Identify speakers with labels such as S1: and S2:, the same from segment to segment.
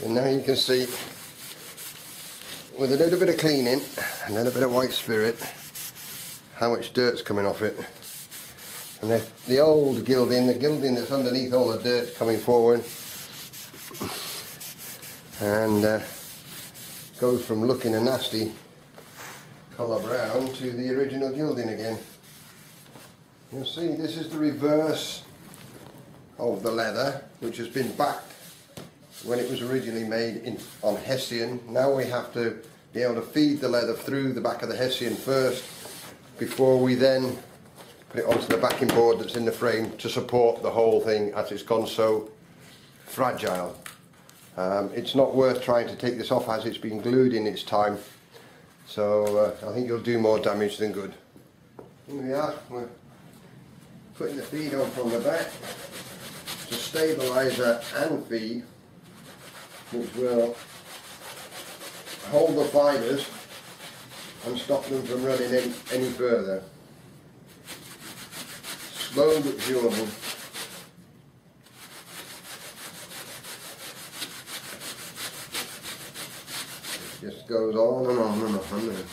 S1: And now you can see, with a little bit of cleaning, a little bit of white spirit, how much dirt's coming off it. And the old gilding, the gilding that's underneath all the dirt coming forward, and goes from looking a nasty colour brown to the original gilding again. You'll see this is the reverse of the leather, which has been backed when it was originally made on Hessian. Now we have to be able to feed the leather through the back of the Hessian first, before we then put it onto the backing board that's in the frame to support the whole thing, as it's gone so fragile. It's not worth trying to take this off as it's been glued in its time, so I think you'll do more damage than good. Here we are, we're putting the feed on from the back to stabiliser and feed, which will hold the fibres and stop them from running any further. Slow but durable. It just goes on and on and on.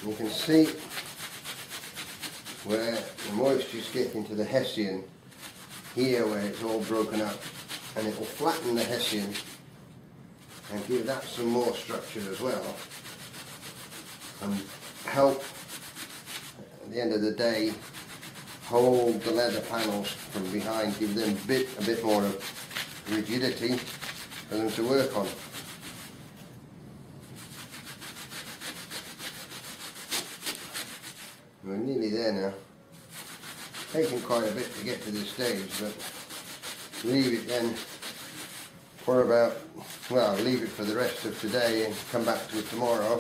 S1: And you can see where the moisture's getting to the Hessian here, where it's all broken up, and it will flatten the Hessian and give that some more structure as well, and help, at the end of the day, hold the leather panels from behind, give them a bit more of rigidity for them to work on. We're nearly there now. Taking quite a bit to get to this stage, but leave it then for about, well, leave it for the rest of today and come back to it tomorrow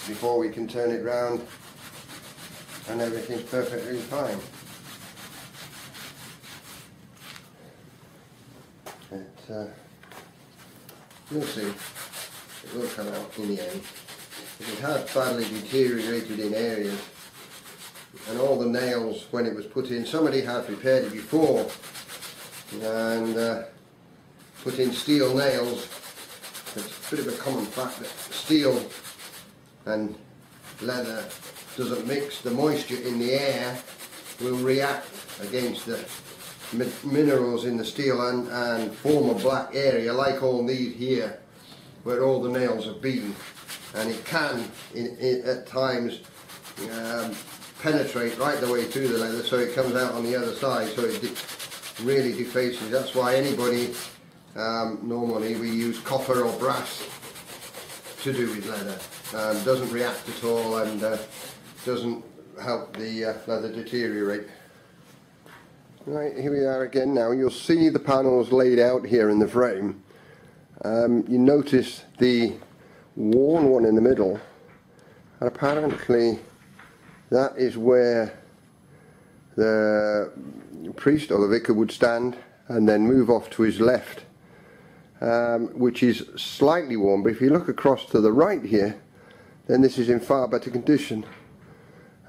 S1: before we can turn it round and everything's perfectly fine. But you'll see, it will come out in the end. It has badly deteriorated in areas, and all the nails, when it was put in, somebody had repaired it before and put in steel nails. It's a bit of a common fact that steel and leather doesn't mix. The moisture in the air will react against the minerals in the steel and form a black area, like all these here where all the nails have been. And it can, at times, penetrate right the way through the leather, so it comes out on the other side, so it really defaces. That's why anybody, normally we use copper or brass to do with leather. Doesn't react at all, and doesn't help the leather deteriorate. Right, here we are again now. You'll see the panels laid out here in the frame. You notice the worn one in the middle, and apparently that is where the priest or the vicar would stand and then move off to his left, which is slightly worn, but if you look across to the right here, then this is in far better condition.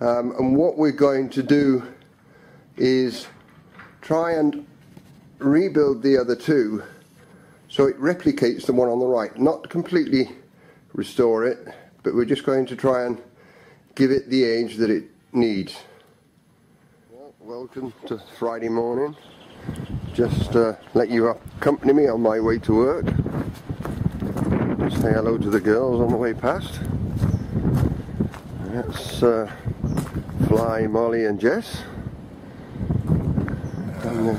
S1: And what we're going to do is try and rebuild the other two so it replicates the one on the right. Not completely restore it, but we're just going to try and give it the age that it needs. Well, welcome to Friday morning. Just let you accompany me on my way to work. Say hello to the girls on the way past. That's Fly, Molly and Jess. And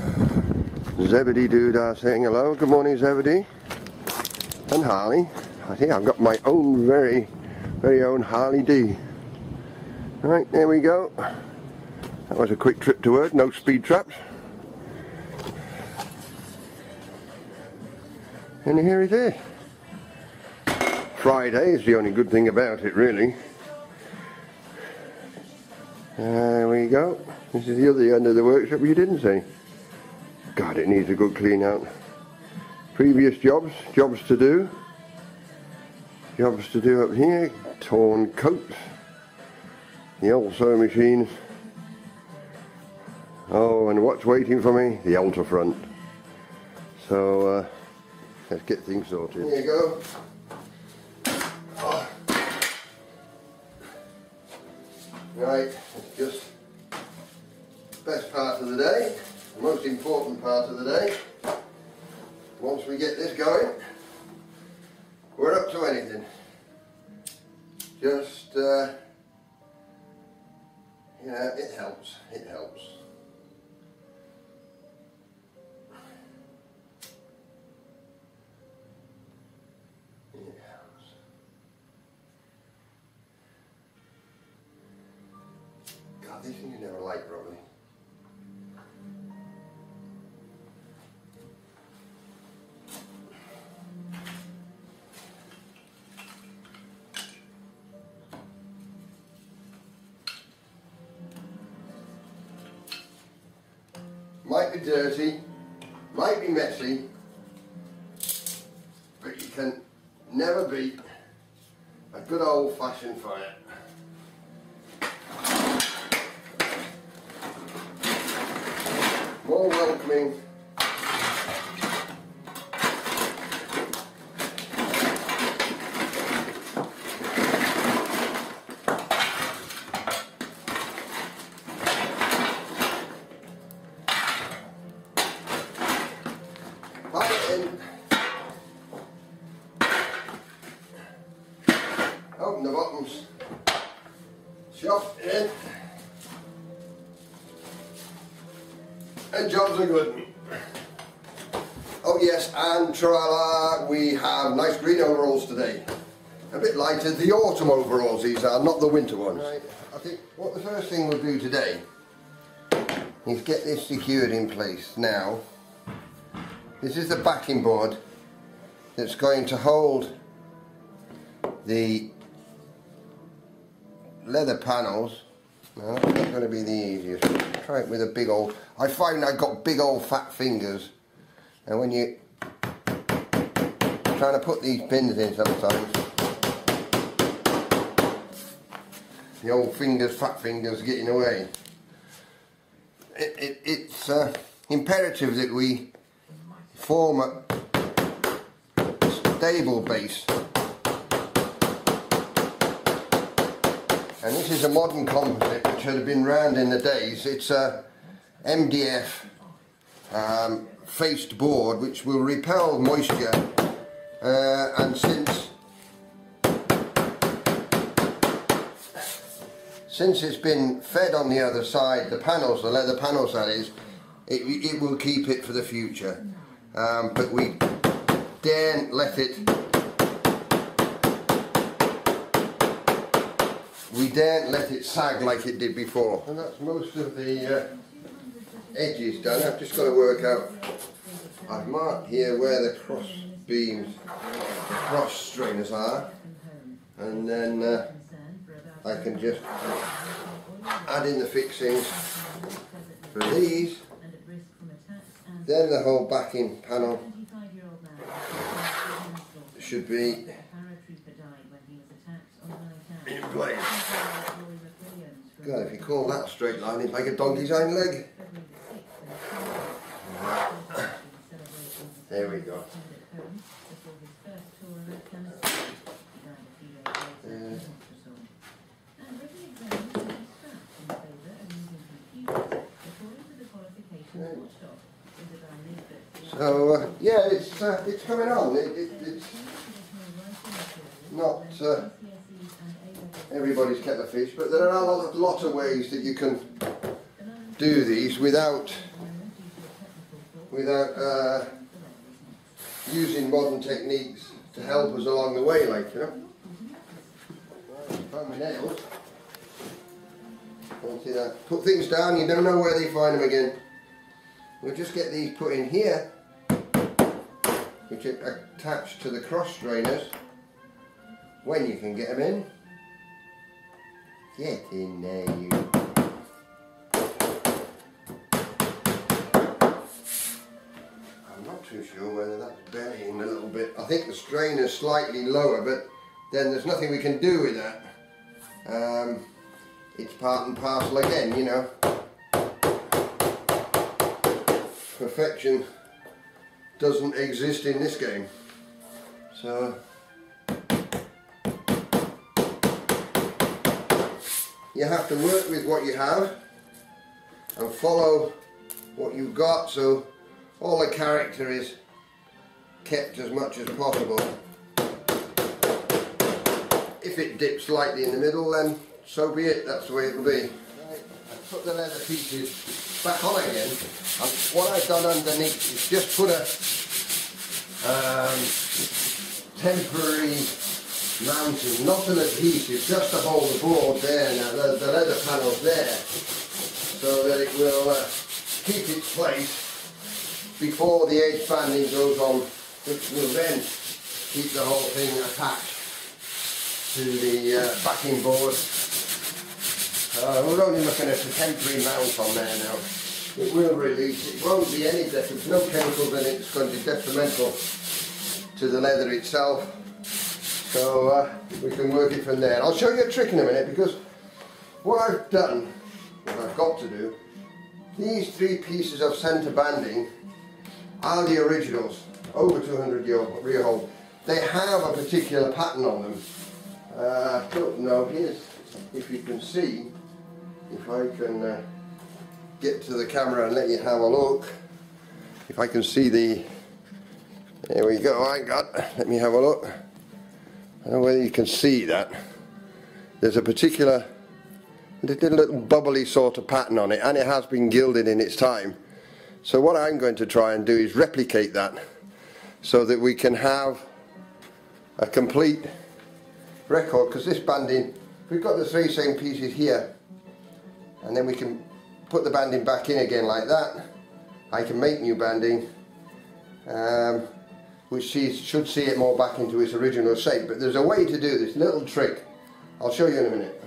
S1: Zebedee Dude are saying hello. Good morning, Zebedee. And Harley. I think I've got my own very own Harley D. Right, there we go. That was a quick trip to work, no speed traps. And here it is. Friday is the only good thing about it, really. There we go. This is the other end of the workshop you didn't see. God, it needs a good clean out. Previous jobs to do. Jobs to do up here. Torn coats. The old sewing machines. Oh, and what's waiting for me? The altar front. So, let's get things sorted. Here you go. Oh. Right, it's just best part of the day, the most important part of the day. Once we get this going, we're up to anything. Just, you know, it helps, it helps. It helps. God, these things you never like properly. Might be dirty, might be messy, but you can never beat a good old-fashioned fire. More welcoming. Open the bottoms, shove in, and jobs are good. Oh yes, and tra-la, we have nice green overalls today. A bit lighter, the autumn overalls these are, not the winter ones. Right. I think what the first thing we'll do today is get this secured in place. Now, this is the backing board that's going to hold the leather panels. No, that's not going to be the easiest. Try it with a big old... I find I've got big old fat fingers, and when you're trying to put these pins in sometimes, the old fingers, fat fingers, getting away. It's imperative that we form a stable base. And this is a modern composite which had been round in the days. It's a MDF faced board which will repel moisture, and since it's been fed on the other side, the panels, the leather panels that is, it will keep it for the future. But we daren't let it sag like it did before. And that's most of the edges done. I've just got to work out, I've marked here where the cross beams, the cross strainers are, and then I can just add in the fixings for these. Then the whole backing panel should be in place. God, if you call that a straight line, it's like a donkey's hind leg. There we go. So yeah, it's coming on. It's not everybody's kettle of fish, but there are a lot of ways that you can do these without using modern techniques to help us along the way, like, you know. Found my nails. Don't see that. Put things down, you don't know where they find them again. We'll just get these put in here, which are attached to the cross strainers. When you can get them in. Get in there, you. too sure whether that's bending a little bit. I think the strain is slightly lower, but then there's nothing we can do with that. It's part and parcel again, you know. Perfection doesn't exist in this game. So you have to work with what you have and follow what you've got, so all the character is kept as much as possible. If it dips slightly in the middle, then so be it, that's the way it'll be. Right, I've put the leather pieces back on again, and what I've done underneath is just put a temporary mounting, not an adhesive, just to hold the board there. Now the leather panel's there, so that it will keep its place before the edge banding goes on, which will then keep the whole thing attached to the backing board. We're only looking at a temporary mount on there now. It will release, it won't be any different, no chemicals in it, it's going to be detrimental to the leather itself. So we can work it from there. I'll show you a trick in a minute, because what I've done, what I've got to do, these 3 pieces of centre banding are the originals, over 200 year old. They have a particular pattern on them. I don't know, here's, if you can see, if I can get to the camera and let you have a look, if I can see the, there we go, let me have a look. I don't know whether you can see that. There's a particular little bubbly sort of pattern on it, and it has been gilded in its time. So what I'm going to try and do is replicate that, so that we can have a complete record, because this banding, we've got the 3 same pieces here, and then we can put the banding back in again like that. I can make new banding, which should see it more back into its original shape, but there's a way to do this little trick. I'll show you in a minute.